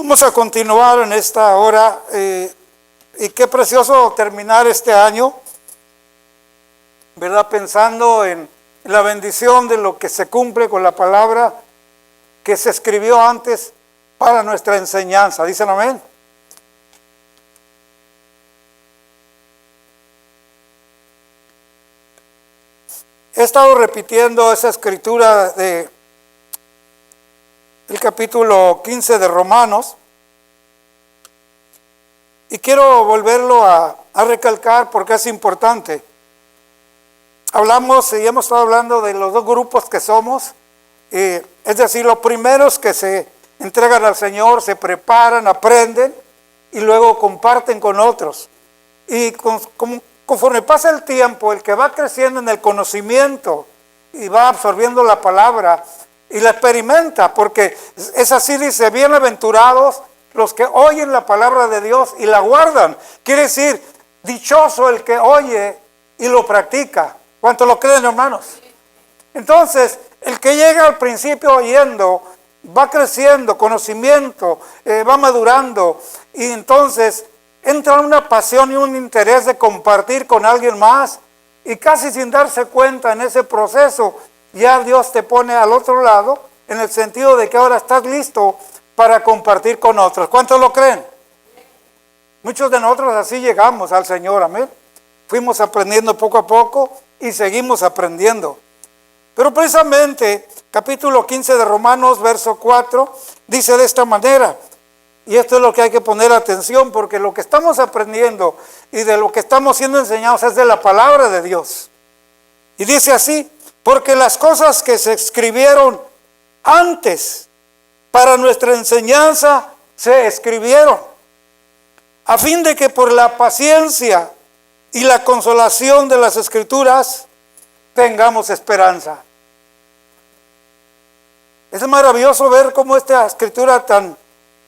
Vamos a continuar en esta hora y qué precioso terminar este año, ¿verdad? Pensando en la bendición de lo que se cumple con la palabra que se escribió antes para nuestra enseñanza. ¿Dicen amén? He estado repitiendo esa escritura de el capítulo 15 de Romanos y quiero volverlo a recalcar porque es importante. Hablamos y hemos estado hablando de los dos grupos que somos, es decir, los primeros que se entregan al Señor, se preparan, aprenden y luego comparten con otros. Y conforme pasa el tiempo, el que va creciendo en el conocimiento y va absorbiendo la palabra y la experimenta, porque es así, dice, bienaventurados los que oyen la palabra de Dios y la guardan. Quiere decir, dichoso el que oye y lo practica. ¿Cuántos lo creen, hermanos? Entonces, el que llega al principio oyendo, va creciendo, conocimiento, va madurando, y entonces entra una pasión y un interés de compartir con alguien más, y casi sin darse cuenta en ese proceso, ya Dios te pone al otro lado, en el sentido de que ahora estás listo para compartir con otros. ¿Cuántos lo creen? Muchos de nosotros así llegamos al Señor, amén. Fuimos aprendiendo poco a poco y seguimos aprendiendo. Pero precisamente, capítulo 15 de Romanos, verso 4, dice de esta manera, y esto es lo que hay que poner atención, porque lo que estamos aprendiendo y de lo que estamos siendo enseñados es de la palabra de Dios. Y dice así, porque las cosas que se escribieron antes para nuestra enseñanza se escribieron, a fin de que por la paciencia y la consolación de las Escrituras tengamos esperanza. Es maravilloso ver cómo esta escritura tan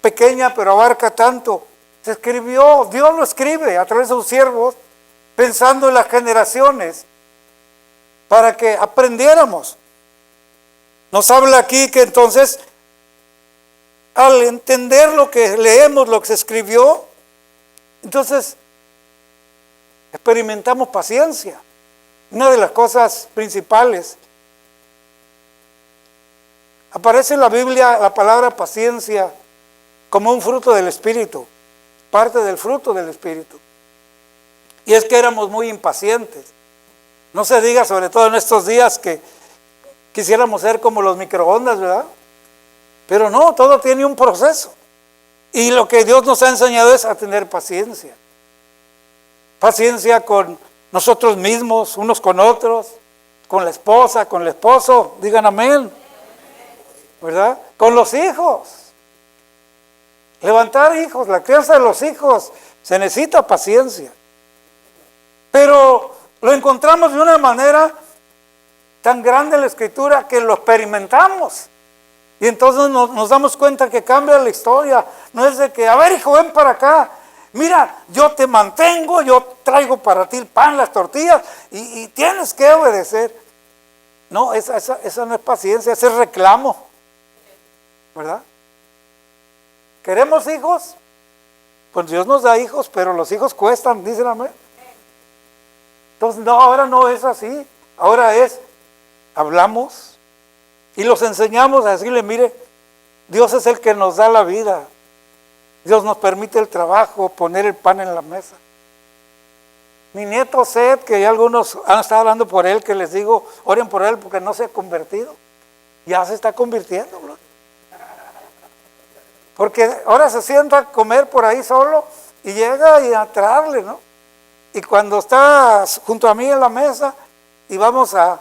pequeña pero abarca tanto. Se escribió, Dios lo escribe a través de sus siervos, pensando en las generaciones, para que aprendiéramos. Nos habla aquí que entonces, al entender lo que leemos, lo que se escribió, entonces experimentamos paciencia. Una de las cosas principales. Aparece en la Biblia la palabra paciencia como un fruto del Espíritu, parte del fruto del Espíritu. Y es que éramos muy impacientes. No se diga, sobre todo en estos días, que quisiéramos ser como los microondas, ¿verdad? Pero no, todo tiene un proceso. Y lo que Dios nos ha enseñado es a tener paciencia. Paciencia con nosotros mismos, unos con otros, con la esposa, con el esposo, digan amén, ¿verdad? Con los hijos. Levantar hijos, la crianza de los hijos, se necesita paciencia. Pero lo encontramos de una manera tan grande en la Escritura que lo experimentamos. Y entonces nos damos cuenta que cambia la historia. No es de que, a ver hijo, ven para acá. Mira, yo te mantengo, yo traigo para ti el pan, las tortillas, y tienes que obedecer. No, esa no es paciencia, ese es reclamo, ¿verdad? ¿Queremos hijos? Pues Dios nos da hijos, pero los hijos cuestan, dicen amén. Entonces, no, ahora no es así, ahora hablamos y los enseñamos a decirle, mire, Dios es el que nos da la vida. Dios nos permite el trabajo, poner el pan en la mesa. Mi nieto Seth, que ya algunos han estado hablando por él, que les digo, oren por él porque no se ha convertido. Ya se está convirtiendo, bro. Porque ahora se sienta a comer por ahí solo y llega y a traerle, ¿no? Y cuando está junto a mí en la mesa y vamos a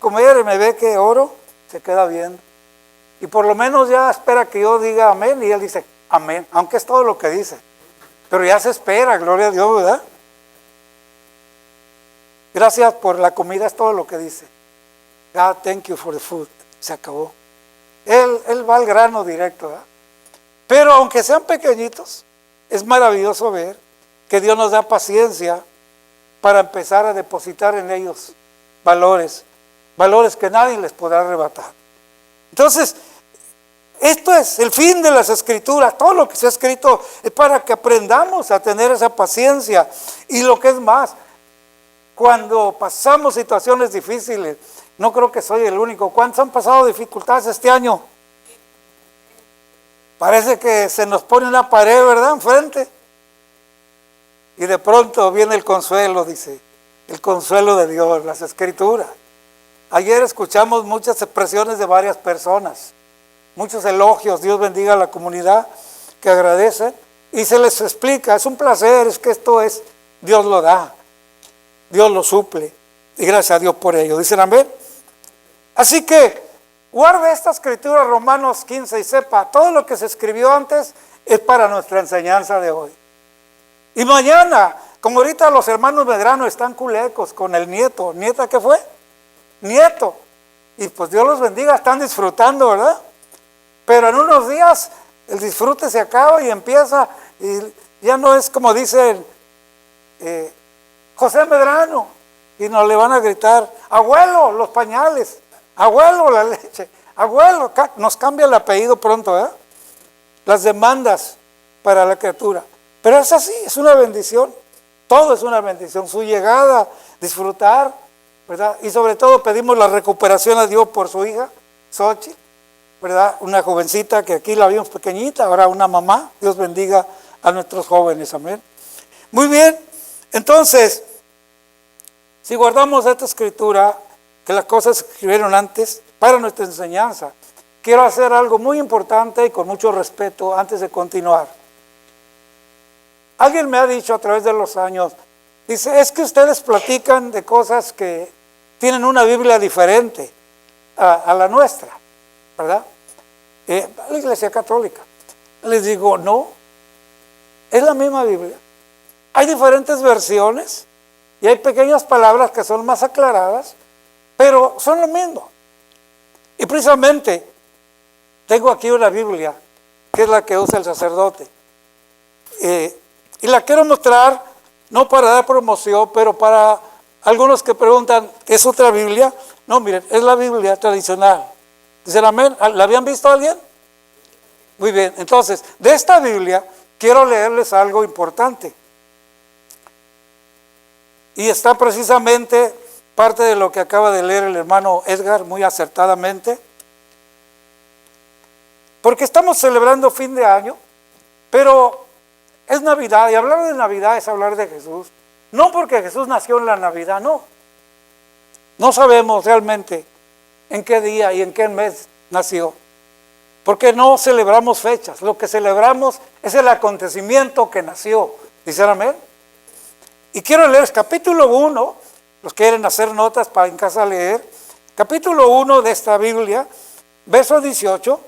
comer y me ve que oro, se queda viendo. Y por lo menos ya espera que yo diga amén y él dice amén, aunque es todo lo que dice. Pero ya se espera, gloria a Dios, ¿verdad? Gracias por la comida, es todo lo que dice. God, thank you for the food. Se acabó. Él va al grano directo, ¿verdad? Pero aunque sean pequeñitos, es maravilloso ver que Dios nos da paciencia para empezar a depositar en ellos valores que nadie les podrá arrebatar. Entonces, Esto es el fin de las Escrituras. Todo lo que se ha escrito es para que aprendamos a tener esa paciencia. Y lo que es más, cuando pasamos situaciones difíciles, no creo que soy el único. ¿Cuántos han pasado dificultades este año? Parece que se nos pone una pared, ¿verdad?, enfrente. Y de pronto viene el consuelo, dice, el consuelo de Dios, las Escrituras. Ayer escuchamos muchas expresiones de varias personas, muchos elogios, Dios bendiga a la comunidad que agradece, y se les explica, es un placer, es que esto es, Dios lo da, Dios lo suple, y gracias a Dios por ello. Dicen amén. Así que guarde esta escritura, Romanos 15, y sepa, todo lo que se escribió antes es para nuestra enseñanza de hoy. Y mañana, como ahorita los hermanos Medrano están culecos con el nieto. ¿Nieta qué fue? Nieto. Y pues Dios los bendiga, están disfrutando, ¿verdad? Pero en unos días el disfrute se acaba y empieza, y ya no es como dicen José Medrano, y nos le van a gritar, abuelo, los pañales, abuelo, la leche, abuelo, nos cambia el apellido pronto, ¿eh? Las demandas para la criatura. Pero es así, es una bendición, todo es una bendición, su llegada, disfrutar, ¿verdad? Y sobre todo pedimos la recuperación a Dios por su hija, Xochitl, ¿verdad? Una jovencita que aquí la vimos pequeñita, ahora una mamá. Dios bendiga a nuestros jóvenes, amén. Muy bien, entonces, si guardamos esta escritura, que las cosas se escribieron antes para nuestra enseñanza, quiero hacer algo muy importante y con mucho respeto antes de continuar. Alguien me ha dicho a través de los años, dice, es que ustedes platican de cosas que tienen una Biblia diferente a la nuestra, ¿verdad? La Iglesia Católica. Les digo, no, es la misma Biblia. Hay diferentes versiones y hay pequeñas palabras que son más aclaradas, pero son lo mismo. Y precisamente tengo aquí una Biblia, que es la que usa el sacerdote. Y la quiero mostrar, no para dar promoción, pero para algunos que preguntan, ¿es otra Biblia? No, miren, es la Biblia tradicional. ¿Dicen amén? ¿La habían visto alguien? Muy bien, entonces, de esta Biblia quiero leerles algo importante. Y está precisamente parte de lo que acaba de leer el hermano Edgar, muy acertadamente. Porque estamos celebrando fin de año, pero es Navidad, y hablar de Navidad es hablar de Jesús. No porque Jesús nació en la Navidad, no. No sabemos realmente en qué día y en qué mes nació. Porque no celebramos fechas, lo que celebramos es el acontecimiento que nació. ¿Dicen amén? Y quiero leer capítulo 1, los que quieren hacer notas para en casa leer, capítulo 1 de esta Biblia, verso 18,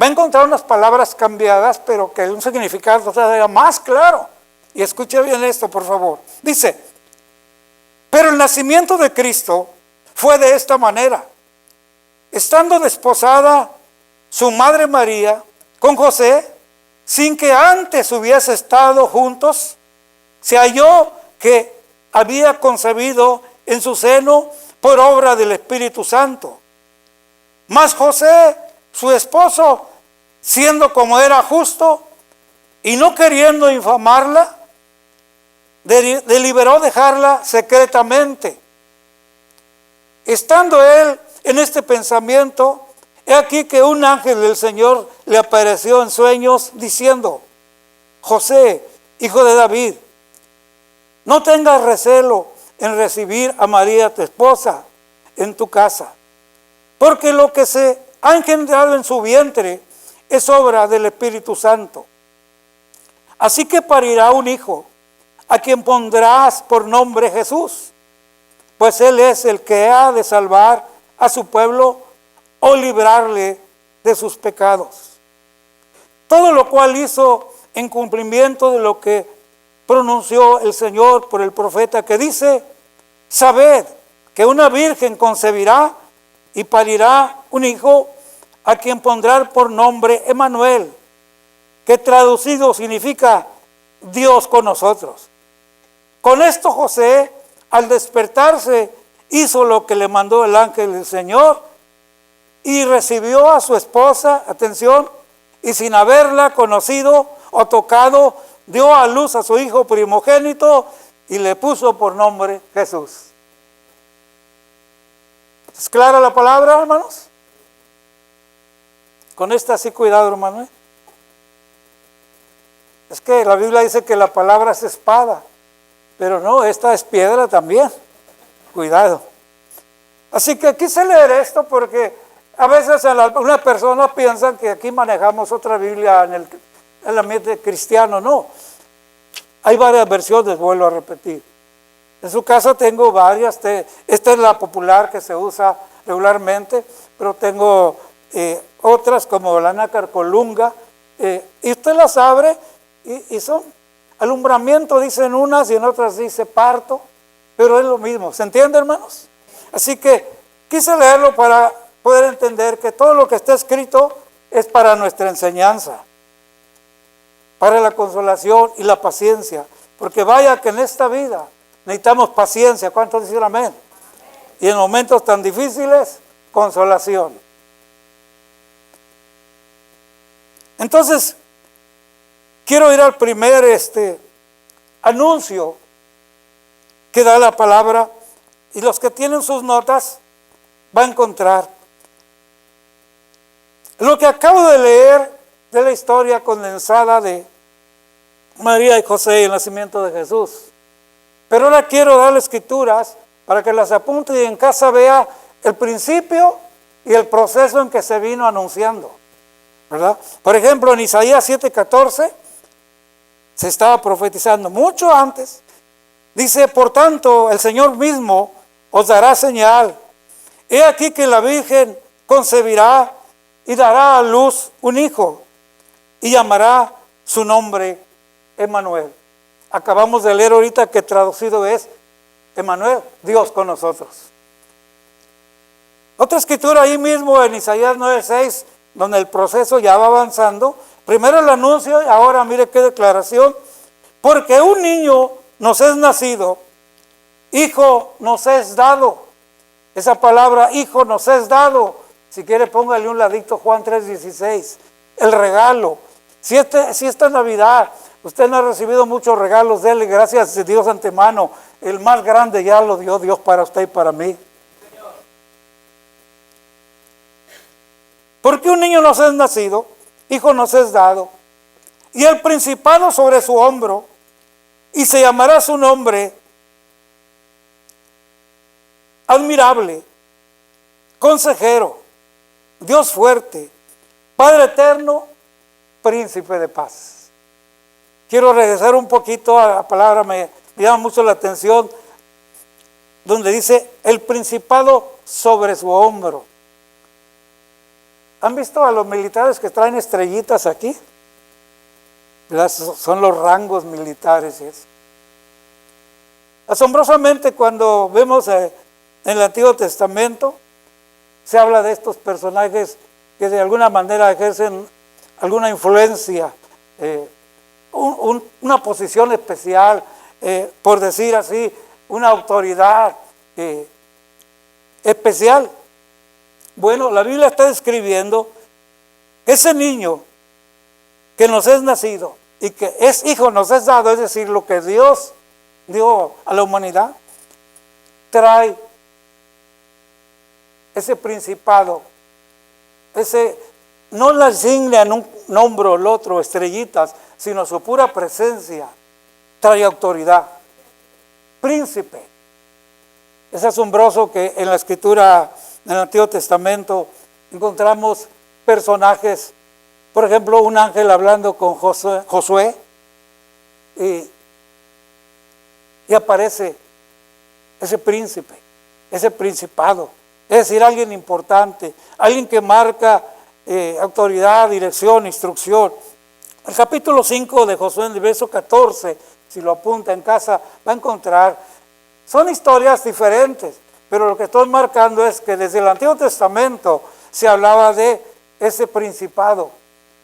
va a encontrar unas palabras cambiadas, pero que un significado todavía más claro. Y escuche bien esto, por favor. Dice, pero el nacimiento de Cristo fue de esta manera. Estando desposada su madre María con José, sin que antes hubiese estado juntos, se halló que había concebido en su seno por obra del Espíritu Santo. Mas José, su esposo, siendo como era justo y no queriendo infamarla, deliberó dejarla secretamente. Estando él en este pensamiento, he aquí que un ángel del Señor le apareció en sueños diciendo, José, hijo de David, no tengas recelo en recibir a María tu esposa en tu casa, porque lo que se ha engendrado en su vientre es obra del Espíritu Santo. Así que parirá un hijo, a quien pondrás por nombre Jesús, pues él es el que ha de salvar a su pueblo o librarle de sus pecados. Todo lo cual hizo en cumplimiento de lo que pronunció el Señor por el profeta, que dice, sabed que una virgen concebirá y parirá un hijo, a quien pondrá por nombre Emmanuel, que traducido significa Dios con nosotros. Con esto José, al despertarse, hizo lo que le mandó el ángel del Señor y recibió a su esposa, atención, y sin haberla conocido o tocado, dio a luz a su hijo primogénito y le puso por nombre Jesús. ¿Es clara la palabra, hermanos? Con esta sí cuidado, hermano. Es que la Biblia dice que la palabra es espada, pero no, esta es piedra también. Cuidado. Así que quise leer esto porque a veces una persona piensa que aquí manejamos otra Biblia en el ambiente cristiano. No, hay varias versiones, vuelvo a repetir. En su casa tengo varias. Esta es la popular que se usa regularmente, pero tengo otras como la nácar colunga, y usted las abre y son alumbramiento, dicen unas, y en otras dice parto, pero es lo mismo. ¿Se entiende, hermanos? Así que quise leerlo para poder entender que todo lo que está escrito es para nuestra enseñanza, para la consolación y la paciencia, porque vaya que en esta vida necesitamos paciencia. ¿Cuántos dicen amén? Y en momentos tan difíciles, consolación. Entonces, quiero ir al primer anuncio que da la palabra, y los que tienen sus notas van a encontrar lo que acabo de leer de la historia condensada de María y José y el nacimiento de Jesús. Pero ahora quiero darle escrituras para que las apunte y en casa vea el principio y el proceso en que se vino anunciando, ¿verdad? Por ejemplo, en Isaías 7:14 se estaba profetizando mucho antes. Dice: por tanto, el Señor mismo os dará señal. He aquí que la Virgen concebirá y dará a luz un hijo y llamará su nombre Emmanuel. Acabamos de leer ahorita que traducido es Emmanuel, Dios con nosotros. Otra escritura ahí mismo en Isaías 9:6, donde el proceso ya va avanzando. Primero el anuncio y ahora mire qué declaración. Porque un niño nos es nacido, hijo nos es dado. Esa palabra hijo nos es dado, si quiere póngale un ladito Juan 3:16, el regalo. Si esta Navidad usted no ha recibido muchos regalos, déle gracias a Dios antemano. El más grande ya lo dio Dios para usted y para mí. Porque un niño nos es nacido, hijo nos es dado, y el principado sobre su hombro, y se llamará su nombre admirable, consejero, Dios fuerte, Padre eterno, príncipe de paz. Quiero regresar un poquito a la palabra, me llama mucho la atención, donde dice el principado sobre su hombro. ¿Han visto a los militares que traen estrellitas aquí? Son los rangos militares. Asombrosamente, cuando vemos en el Antiguo Testamento, se habla de estos personajes que de alguna manera ejercen alguna influencia, una posición especial, por decir así, una autoridad especial. Bueno, la Biblia está describiendo que ese niño que nos es nacido y que es hijo nos es dado, es decir, lo que Dios dio a la humanidad, trae ese principado, no la insignia en un nombre o el otro, estrellitas, sino su pura presencia, trae autoridad. Príncipe. Es asombroso que en la escritura del Antiguo Testamento encontramos personajes, por ejemplo, un ángel hablando con Josué, y aparece ese príncipe, ese principado, es decir, alguien importante, alguien que marca autoridad, dirección, instrucción. El capítulo 5 de Josué, en el verso 14, si lo apunta en casa, va a encontrar, son historias diferentes, pero lo que estoy marcando es que desde el Antiguo Testamento se hablaba de ese principado,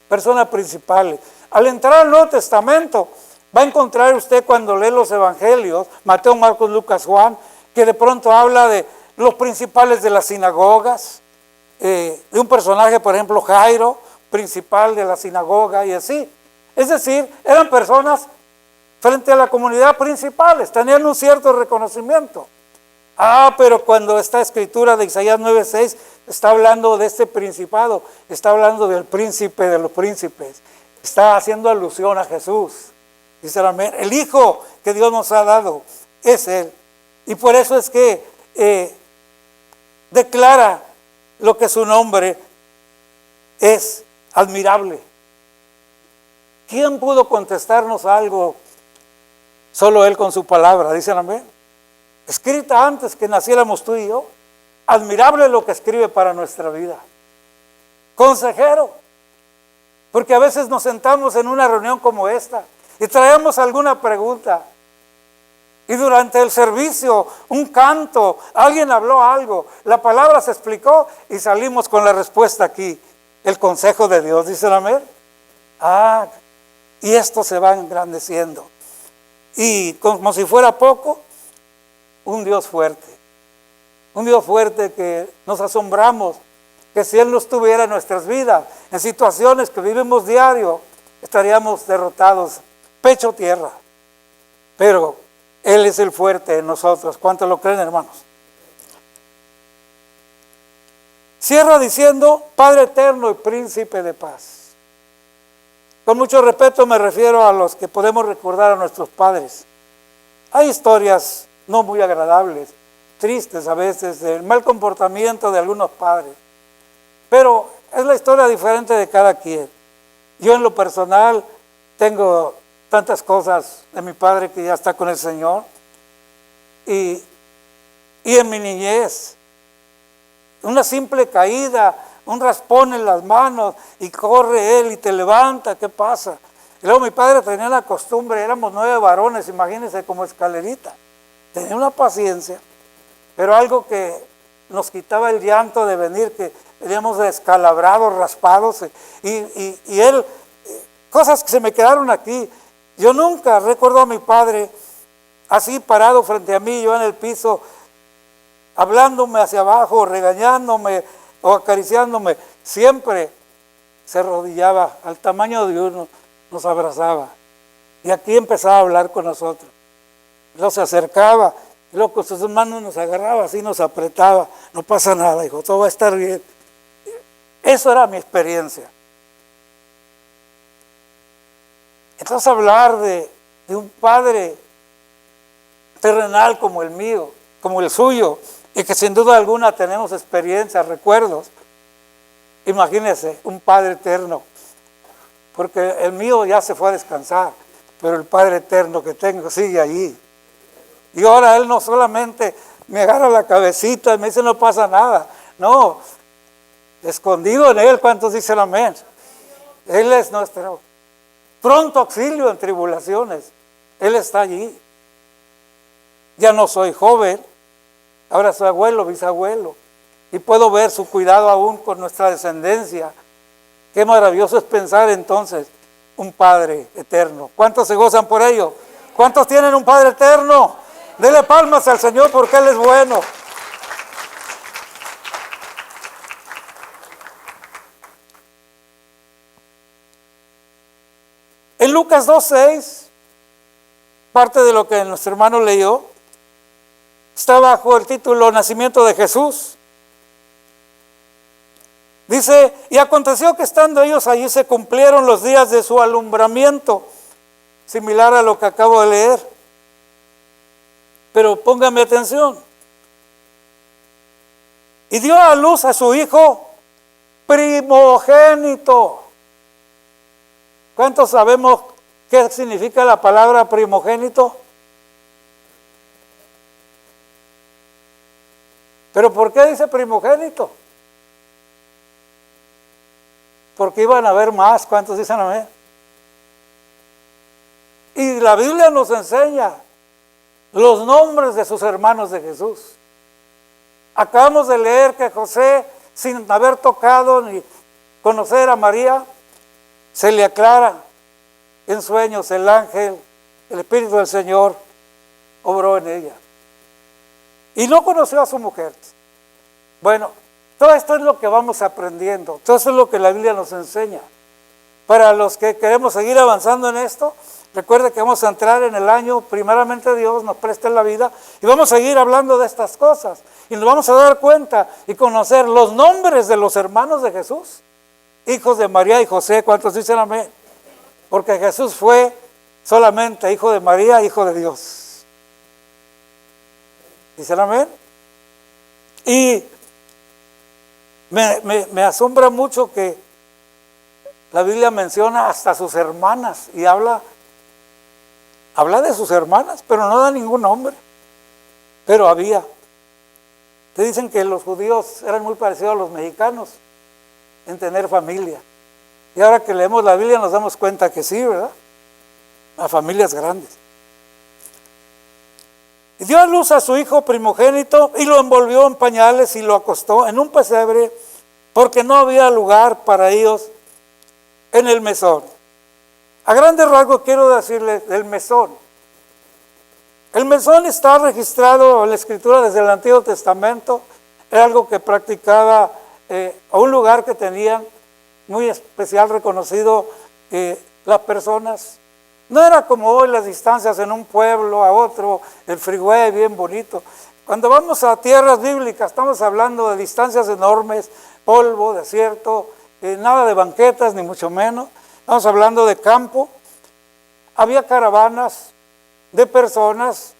personas principales. Al entrar al Nuevo Testamento, va a encontrar usted cuando lee los evangelios, Mateo, Marcos, Lucas, Juan, que de pronto habla de los principales de las sinagogas, de un personaje, por ejemplo, Jairo, principal de la sinagoga y así. Es decir, eran personas frente a la comunidad principales, tenían un cierto reconocimiento. Pero cuando esta escritura de Isaías 9:6 está hablando de este principado, está hablando del príncipe de los príncipes, está haciendo alusión a Jesús. Dice amén. El Hijo que Dios nos ha dado es Él. Y por eso es que declara lo que su nombre es admirable. ¿Quién pudo contestarnos algo? Solo Él con su palabra, dicen amén. Escrita antes que naciéramos tú y yo. Admirable lo que escribe para nuestra vida. Consejero. Porque a veces nos sentamos en una reunión como esta y traemos alguna pregunta. Y durante el servicio, un canto, alguien habló algo, la palabra se explicó y salimos con la respuesta aquí. El consejo de Dios, dicen amén. Y esto se va engrandeciendo. Y como si fuera poco, un Dios fuerte. Un Dios fuerte que nos asombramos, que si Él no estuviera en nuestras vidas, en situaciones que vivimos diario, estaríamos derrotados, pecho tierra. Pero Él es el fuerte en nosotros. ¿Cuántos lo creen, hermanos? Cierra diciendo, Padre eterno y príncipe de paz. Con mucho respeto me refiero a los que podemos recordar a nuestros padres. Hay historias no muy agradables, tristes a veces, del mal comportamiento de algunos padres. Pero es la historia diferente de cada quien. Yo en lo personal tengo tantas cosas de mi padre que ya está con el Señor. Y en mi niñez, una simple caída, un raspón en las manos y corre él y te levanta, ¿qué pasa? Y luego mi padre tenía la costumbre, éramos 9 varones, imagínense, como escalerita. Tenía una paciencia, pero algo que nos quitaba el llanto de venir, que veníamos descalabrados, raspados, y él, cosas que se me quedaron aquí. Yo nunca recuerdo a mi padre así parado frente a mí, yo en el piso, hablándome hacia abajo, regañándome o acariciándome. Siempre se arrodillaba al tamaño de uno, nos abrazaba. Y aquí empezaba a hablar con nosotros. Luego se acercaba, y luego con sus manos nos agarraba, así nos apretaba. No pasa nada, hijo, todo va a estar bien. Eso era mi experiencia. Entonces hablar de un padre terrenal como el mío, como el suyo, y que sin duda alguna tenemos experiencias, recuerdos. Imagínense, un Padre eterno, porque el mío ya se fue a descansar, pero el Padre eterno que tengo sigue allí. Y ahora Él no solamente me agarra la cabecita y me dice no pasa nada, no, escondido en Él, ¿cuántos dicen amén? Él es nuestro pronto auxilio en tribulaciones, Él está allí. Ya no soy joven, ahora soy abuelo, bisabuelo, y puedo ver su cuidado aún con nuestra descendencia. Qué maravilloso es pensar entonces un Padre eterno. ¿Cuántos se gozan por ello? ¿Cuántos tienen un Padre eterno? Dele palmas al Señor porque Él es bueno. En Lucas 2:6, parte de lo que nuestro hermano leyó, está bajo el título Nacimiento de Jesús. Dice, y aconteció que estando ellos allí se cumplieron los días de su alumbramiento, similar a lo que acabo de leer. Pero póngame atención. Y dio a luz a su hijo primogénito. ¿Cuántos sabemos qué significa la palabra primogénito? ¿Pero por qué dice primogénito? Porque iban a haber más. ¿Cuántos dicen amén? Y la Biblia nos enseña los nombres de sus hermanos de Jesús. Acabamos de leer que José, sin haber tocado ni conocer a María, se le aclara en sueños el ángel, el Espíritu del Señor obró en ella. Y no conoció a su mujer. Bueno, Todo esto es lo que vamos aprendiendo, todo eso es lo que la Biblia nos enseña. Para los que queremos seguir avanzando en esto, recuerde que vamos a entrar en el año, primeramente Dios nos preste la vida, y vamos a seguir hablando de estas cosas. Y nos vamos a dar cuenta y conocer los nombres de los hermanos de Jesús, hijos de María y José. ¿Cuántos dicen amén? Porque Jesús fue solamente hijo de María, hijo de Dios. ¿Dicen amén? Y me asombra mucho que la Biblia menciona hasta sus hermanas y habla de sus hermanas, pero no da ningún nombre. Pero había. Te dicen que los judíos eran muy parecidos a los mexicanos en tener familia. Y ahora que leemos la Biblia nos damos cuenta que sí, ¿verdad? A familias grandes. Y dio a luz a su hijo primogénito y lo envolvió en pañales y lo acostó en un pesebre porque no había lugar para ellos en el mesón. A grandes rasgos quiero decirles del mesón. El mesón está registrado en la Escritura desde el Antiguo Testamento. Era algo que practicaba a un lugar que tenían muy especial, reconocido las personas. No era como hoy las distancias en un pueblo a otro, el freeway bien bonito. Cuando vamos a tierras bíblicas estamos hablando de distancias enormes, polvo, desierto, nada de banquetas ni mucho menos. Estamos hablando de campo. Había caravanas de personas,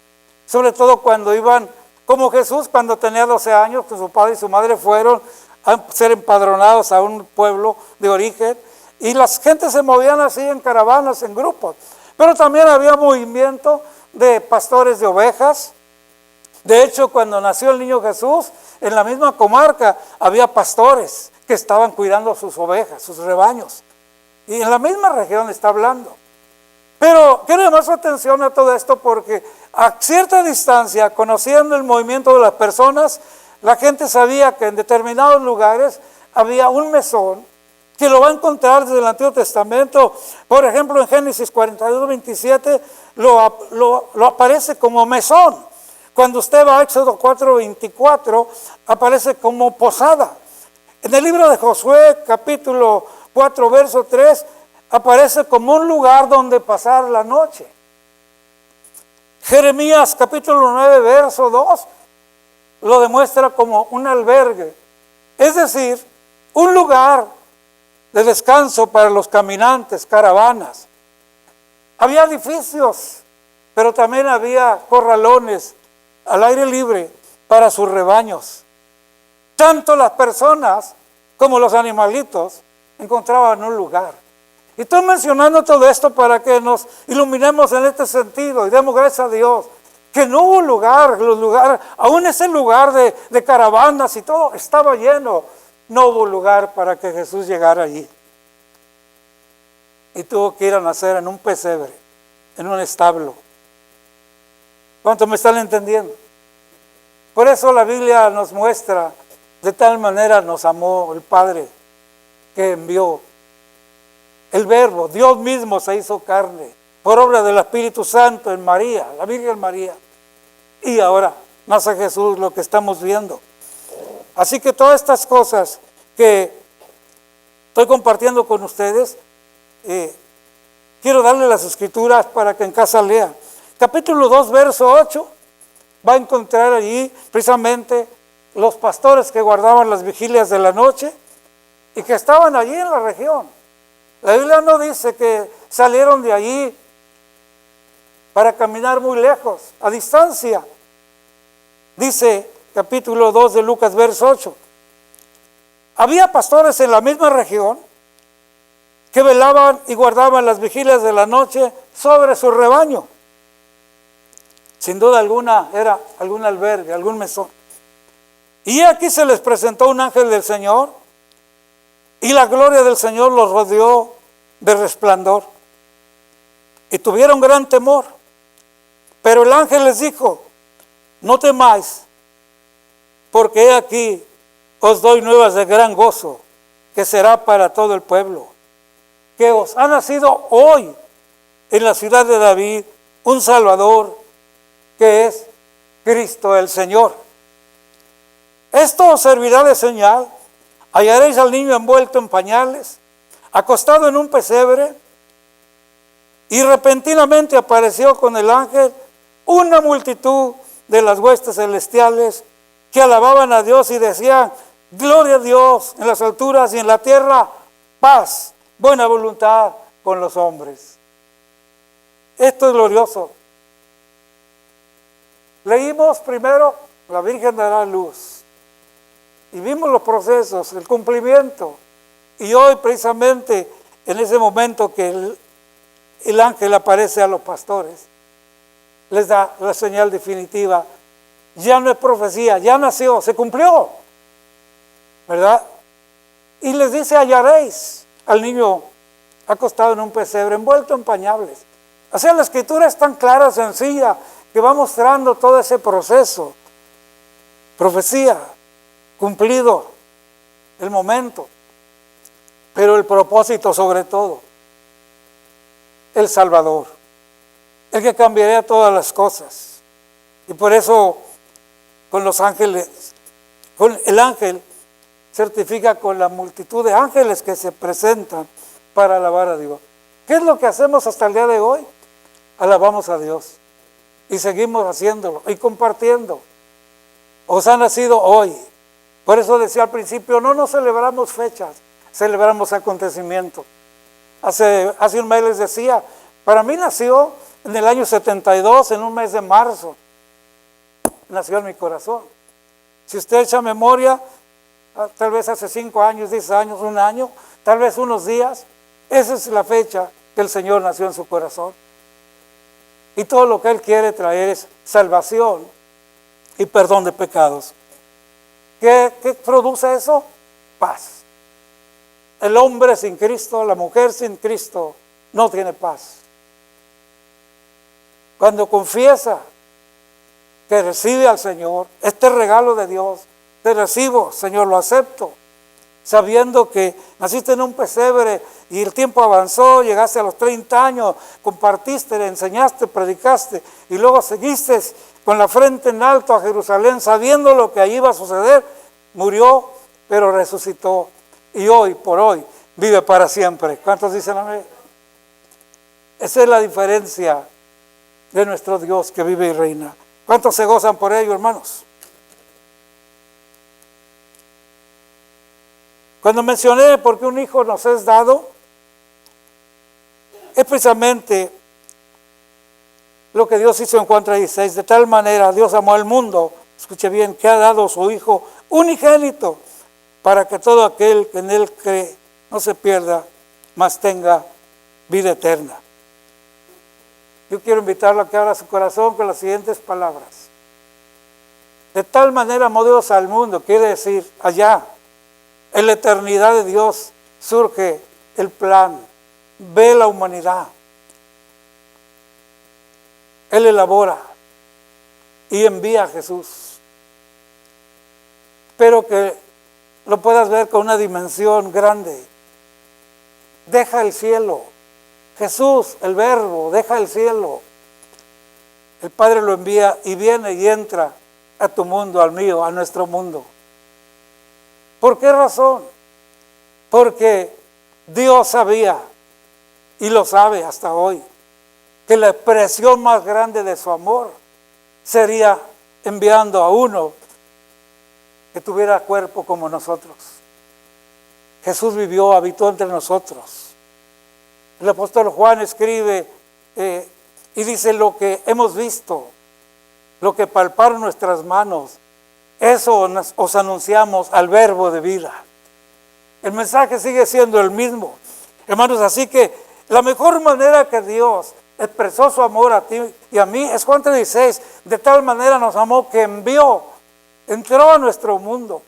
sobre todo cuando iban, como Jesús cuando tenía 12 años, que su padre y su madre fueron a ser empadronados a un pueblo de origen, y las gentes se movían así en caravanas, en grupos. Pero también había movimiento de pastores de ovejas. De hecho, cuando nació el niño Jesús, en la misma comarca había pastores que estaban cuidando sus ovejas, sus rebaños. Y en la misma región está hablando. Pero quiero llamar su atención a todo esto porque a cierta distancia, conociendo el movimiento de las personas, la gente sabía que en determinados lugares había un mesón que lo va a encontrar desde el Antiguo Testamento. Por ejemplo, en Génesis 42, 27 lo aparece como mesón. Cuando usted va a Éxodo 4, 24, aparece como posada. En el libro de Josué, capítulo 4, verso 3, aparece como un lugar donde pasar la noche. Jeremías, capítulo 9, verso 2, lo demuestra como un albergue. Es decir, un lugar de descanso para los caminantes, caravanas. Había edificios, pero también había corralones al aire libre para sus rebaños. Tanto las personas como los animalitos encontraban un lugar. Y estoy mencionando todo esto para que nos iluminemos en este sentido y demos gracias a Dios que no hubo lugar, aún ese lugar de caravanas y todo estaba lleno. No hubo lugar para que Jesús llegara allí. Y tuvo que ir a nacer en un pesebre, en un establo. ¿Cuántos me están entendiendo? Por eso la Biblia nos muestra, de tal manera nos amó el Padre, que envió el Verbo. Dios mismo se hizo carne, por obra del Espíritu Santo en María, la Virgen María. Y ahora nace Jesús, lo que estamos viendo. Así que todas estas cosas que estoy compartiendo con ustedes, quiero darle las escrituras para que en casa lean. Capítulo 2, verso 8, va a encontrar allí precisamente los pastores que guardaban las vigilias de la noche y que estaban allí en la región. La Biblia no dice que salieron de allí para caminar muy lejos, a distancia. Dice capítulo 2 de Lucas, verso 8. Había pastores en la misma región que velaban y guardaban las vigilias de la noche sobre su rebaño. Sin duda alguna era algún albergue, algún mesón. Y aquí se les presentó un ángel del Señor y la gloria del Señor los rodeó de resplandor. Y tuvieron gran temor. Pero el ángel les dijo: no temáis, porque he aquí os doy nuevas de gran gozo, que será para todo el pueblo, que os ha nacido hoy en la ciudad de David un Salvador, que es Cristo el Señor. Esto os servirá de señal. Hallaréis al niño envuelto en pañales, acostado en un pesebre. Y repentinamente apareció con el ángel una multitud de las huestes celestiales que alababan a Dios y decían: gloria a Dios en las alturas y en la tierra paz, buena voluntad con los hombres. Esto es glorioso. Leímos primero: la Virgen dará luz. Y vimos los procesos, el cumplimiento. Y hoy precisamente en ese momento que el ángel aparece a los pastores, les da la señal definitiva. Ya no es profecía, ya nació, se cumplió, ¿verdad? Y les dice: hallaréis al niño acostado en un pesebre, envuelto en pañales. O sea, la escritura es tan clara, sencilla, que va mostrando todo ese proceso. Profecía, cumplido, el momento, pero el propósito sobre todo, el Salvador, el que cambiaría todas las cosas. Y por eso con los ángeles, con el ángel certifica con la multitud de ángeles que se presentan para alabar a Dios. ¿Qué es lo que hacemos hasta el día de hoy? Alabamos a Dios y seguimos haciéndolo y compartiendo. Os ha nacido hoy. Por eso decía al principio, no nos celebramos fechas, celebramos acontecimientos. Hace un mes les decía, para mí nació en el año 72, en un mes de marzo. Nació en mi corazón. Si usted echa memoria, tal vez hace 5 años, 10 años, 1 año, tal vez unos días, esa es la fecha que el Señor nació en su corazón. Y todo lo que Él quiere traer es salvación y perdón de pecados. ¿Qué produce eso? Paz. El hombre sin Cristo, la mujer sin Cristo, no tiene paz. Cuando confiesa que recibe al Señor, este regalo de Dios, te recibo, Señor, lo acepto, sabiendo que naciste en un pesebre y el tiempo avanzó, llegaste a los 30 años, compartiste, le enseñaste, predicaste y luego seguiste con la frente en alto a Jerusalén, sabiendo lo que allí iba a suceder. Murió, pero resucitó y hoy por hoy vive para siempre. ¿Cuántos dicen amén? Esa es la diferencia de nuestro Dios que vive y reina. ¿Cuántos se gozan por ello, hermanos? Cuando mencioné por qué un hijo nos es dado, es precisamente lo que Dios hizo en Juan 3:16. De tal manera Dios amó al mundo, escuche bien, que ha dado su Hijo unigénito, para que todo aquel que en Él cree no se pierda, mas tenga vida eterna. Yo quiero invitarlo a que abra su corazón con las siguientes palabras. De tal manera amó Dios al mundo, quiere decir, allá, en la eternidad de Dios, surge el plan, ve la humanidad. Él elabora y envía a Jesús. Espero que lo puedas ver con una dimensión grande. Deja el cielo. Jesús, el Verbo, deja el cielo. El Padre lo envía y viene y entra a tu mundo, al mío, a nuestro mundo. ¿Por qué razón? Porque Dios sabía, y lo sabe hasta hoy, que la expresión más grande de su amor sería enviando a uno que tuviera cuerpo como nosotros. Jesús vivió, habitó entre nosotros. El apóstol Juan escribe y dice: lo que hemos visto, lo que palparon nuestras manos, eso os anunciamos al Verbo de vida. El mensaje sigue siendo el mismo, hermanos. Así que la mejor manera que Dios expresó su amor a ti y a mí es Juan 3:16. De tal manera nos amó que entró a nuestro mundo.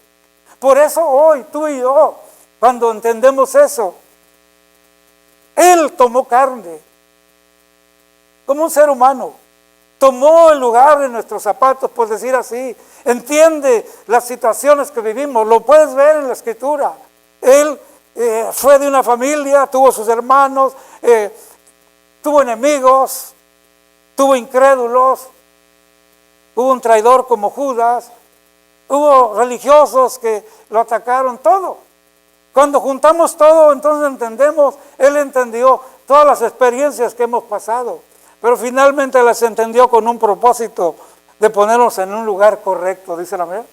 Por eso hoy tú y yo, cuando entendemos eso, Él tomó carne como un ser humano, tomó el lugar de nuestros zapatos, por decir así. Entiende las situaciones que vivimos, lo puedes ver en la Escritura. Él fue de una familia, tuvo sus hermanos, tuvo enemigos, tuvo incrédulos, hubo un traidor como Judas. hubo religiosos que lo atacaron, todo. Cuando juntamos todo, entonces entendemos, él entendió todas las experiencias que hemos pasado, pero finalmente las entendió con un propósito de ponernos en un lugar correcto, dice la Biblia.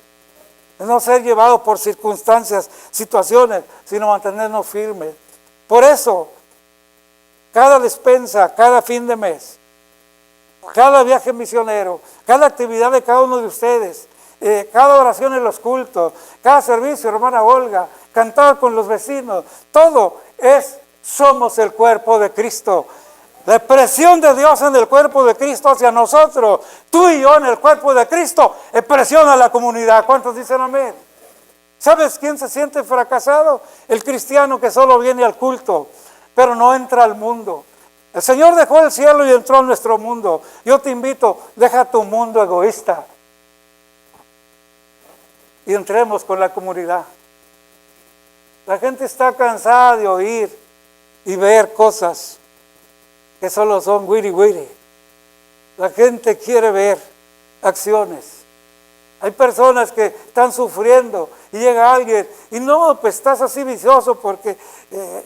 No ser llevados por circunstancias, situaciones, sino mantenernos firmes. Por eso, cada despensa, cada fin de mes, cada viaje misionero, cada actividad de cada uno de ustedes, cada oración en los cultos, cada servicio, hermana Olga, cantar con los vecinos, todo somos el cuerpo de Cristo. La expresión de Dios en el cuerpo de Cristo hacia nosotros, tú y yo en el cuerpo de Cristo, expresión a la comunidad. ¿Cuántos dicen amén? ¿Sabes quién se siente fracasado? El cristiano que solo viene al culto, pero no entra al mundo. El Señor dejó el cielo y entró en nuestro mundo. Yo te invito, deja tu mundo egoísta y entremos con la comunidad. La gente está cansada de oír y ver cosas que solo son wiri wiri. La gente quiere ver acciones. Hay personas que están sufriendo y llega alguien y no, pues estás así vicioso porque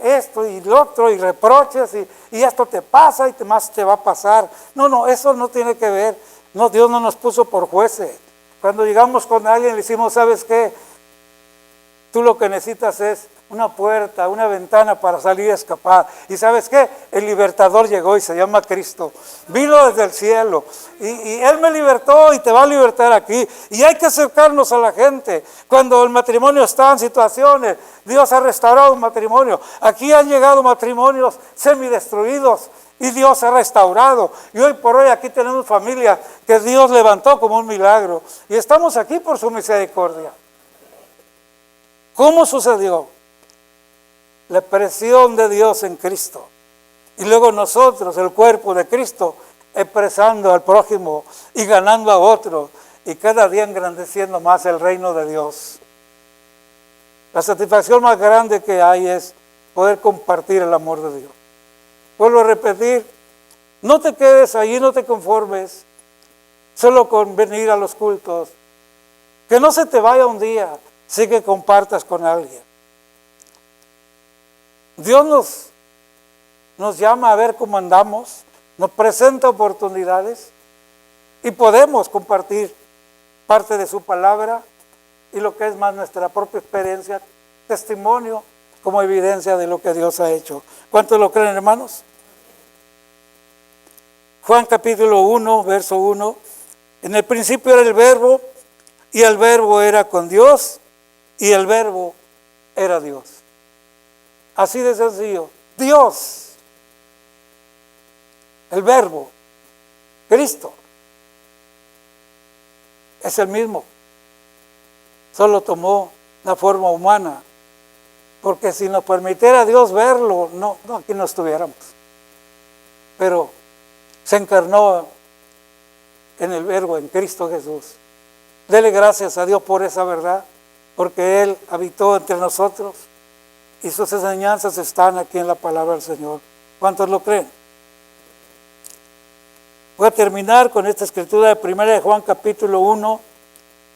esto y lo otro y reproches y esto te pasa y más te va a pasar. No, eso no tiene que ver. No, Dios no nos puso por jueces. Cuando llegamos con alguien le decimos, ¿sabes qué? Tú lo que necesitas es una puerta, una ventana para salir a escapar. ¿Y sabes qué? El libertador llegó y se llama Cristo. Vino desde el cielo y Él me libertó y te va a libertar aquí. Y hay que acercarnos a la gente. Cuando el matrimonio está en situaciones, Dios ha restaurado un matrimonio. Aquí han llegado matrimonios semidestruidos y Dios ha restaurado. Y hoy por hoy aquí tenemos familias que Dios levantó como un milagro. Y estamos aquí por su misericordia. ¿Cómo sucedió? La expresión de Dios en Cristo. Y luego nosotros, el cuerpo de Cristo, expresando al prójimo y ganando a otros. Y cada día engrandeciendo más el reino de Dios. La satisfacción más grande que hay es poder compartir el amor de Dios. Vuelvo a repetir, no te quedes allí, no te conformes solo con venir a los cultos. Que no se te vaya un día, sí que compartas con alguien. Dios nos llama a ver cómo andamos, nos presenta oportunidades y podemos compartir parte de su palabra y lo que es más nuestra propia experiencia, testimonio como evidencia de lo que Dios ha hecho. ¿Cuántos lo creen, hermanos? Juan capítulo 1, verso 1. En el principio era el verbo y el verbo era con Dios y el verbo era Dios. Así de sencillo. Dios, el verbo, Cristo, es el mismo. Solo tomó la forma humana. Porque si nos permitiera Dios verlo, no, aquí no estuviéramos. Pero se encarnó en el verbo, en Cristo Jesús. Dele gracias a Dios por esa verdad, porque Él habitó entre nosotros y sus enseñanzas están aquí en la palabra del Señor. ¿Cuántos lo creen? Voy a terminar con esta escritura de 1 de Juan capítulo 1,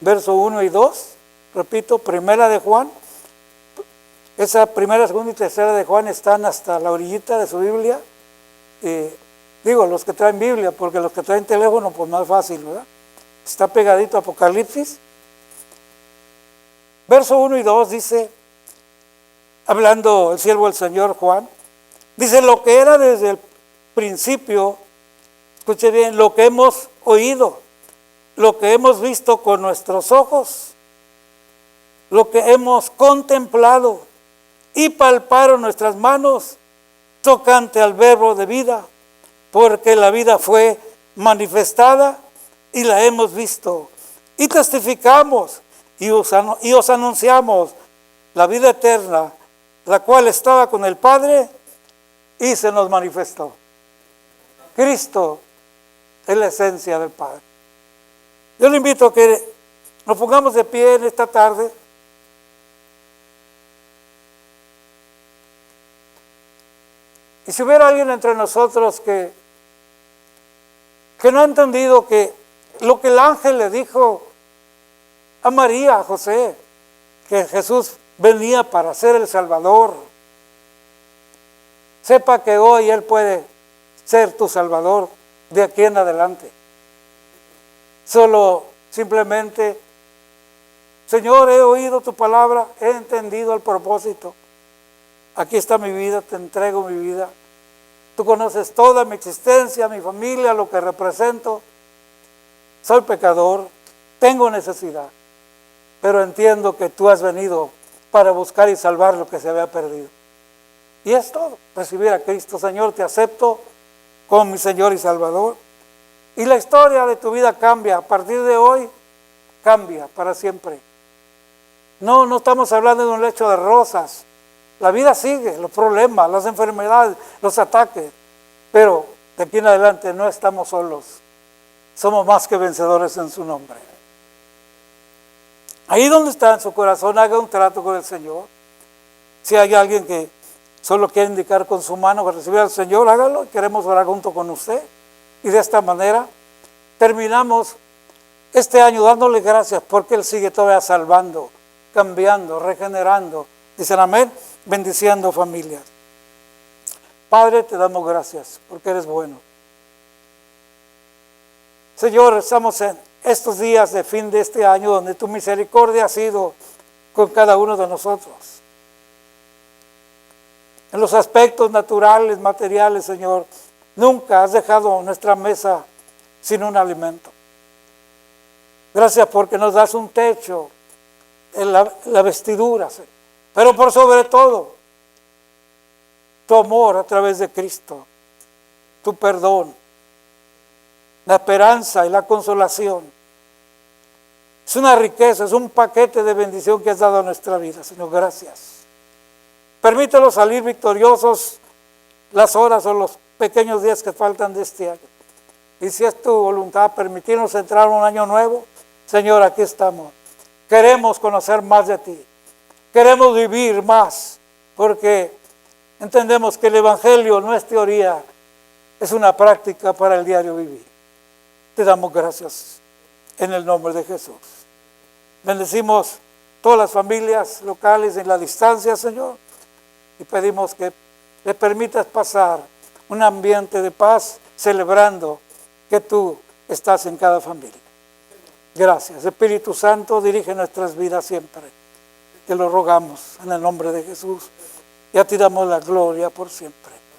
verso 1 y 2. Repito, 1 de Juan. Esa primera, segunda y tercera de Juan están hasta la orillita de su Biblia. Digo, los que traen Biblia, porque los que traen teléfono, pues más fácil, ¿verdad? Está pegadito a Apocalipsis. Verso 1 y 2 dice, hablando el siervo del Señor Juan, dice, lo que era desde el principio, escuche bien, lo que hemos oído, lo que hemos visto con nuestros ojos, lo que hemos contemplado y palparon nuestras manos tocante al verbo de vida, porque la vida fue manifestada y la hemos visto y testificamos y os anunciamos la vida eterna, la cual estaba con el Padre y se nos manifestó. Cristo es la esencia del Padre. Yo le invito a que nos pongamos de pie en esta tarde. Y si hubiera alguien entre nosotros que no ha entendido que lo que el ángel le dijo a María, a José, que Jesús venía para ser el Salvador. Sepa que hoy Él puede ser tu Salvador de aquí en adelante. Solo simplemente, Señor, he oído tu palabra, he entendido el propósito. Aquí está mi vida, te entrego mi vida. Tú conoces toda mi existencia, mi familia, lo que represento. Soy pecador, tengo necesidad, pero entiendo que tú has venido para buscar y salvar lo que se había perdido. Y es todo, recibir a Cristo. Señor, te acepto como mi Señor y Salvador. Y la historia de tu vida cambia. A partir de hoy, cambia para siempre. No estamos hablando de un lecho de rosas. La vida sigue, los problemas, las enfermedades, los ataques. Pero de aquí en adelante no estamos solos. Somos más que vencedores en su nombre. Ahí donde está en su corazón, haga un trato con el Señor. Si hay alguien que solo quiere indicar con su mano para recibir al Señor, hágalo. Queremos orar junto con usted. Y de esta manera terminamos este año dándole gracias porque Él sigue todavía salvando, cambiando, regenerando. Dicen amén, bendiciendo familias. Padre, te damos gracias porque eres bueno. Señor, estamos en estos días de fin de este año donde tu misericordia ha sido con cada uno de nosotros. En los aspectos naturales, materiales, Señor, nunca has dejado nuestra mesa sin un alimento. Gracias porque nos das un techo, la vestidura, Señor. Pero por sobre todo, tu amor a través de Cristo, tu perdón, la esperanza y la consolación. Es una riqueza, es un paquete de bendición que has dado a nuestra vida, Señor. Gracias. Permítelo salir victoriosos las horas o los pequeños días que faltan de este año. Y si es tu voluntad, permitirnos entrar en un año nuevo, Señor, aquí estamos. Queremos conocer más de ti. Queremos vivir más, porque entendemos que el Evangelio no es teoría, es una práctica para el diario vivir. Te damos gracias en el nombre de Jesús. Bendecimos todas las familias locales en la distancia, Señor, y pedimos que le permitas pasar un ambiente de paz, celebrando que tú estás en cada familia. Gracias. Espíritu Santo, dirige nuestras vidas siempre. Te lo rogamos en el nombre de Jesús. Y a ti damos la gloria por siempre.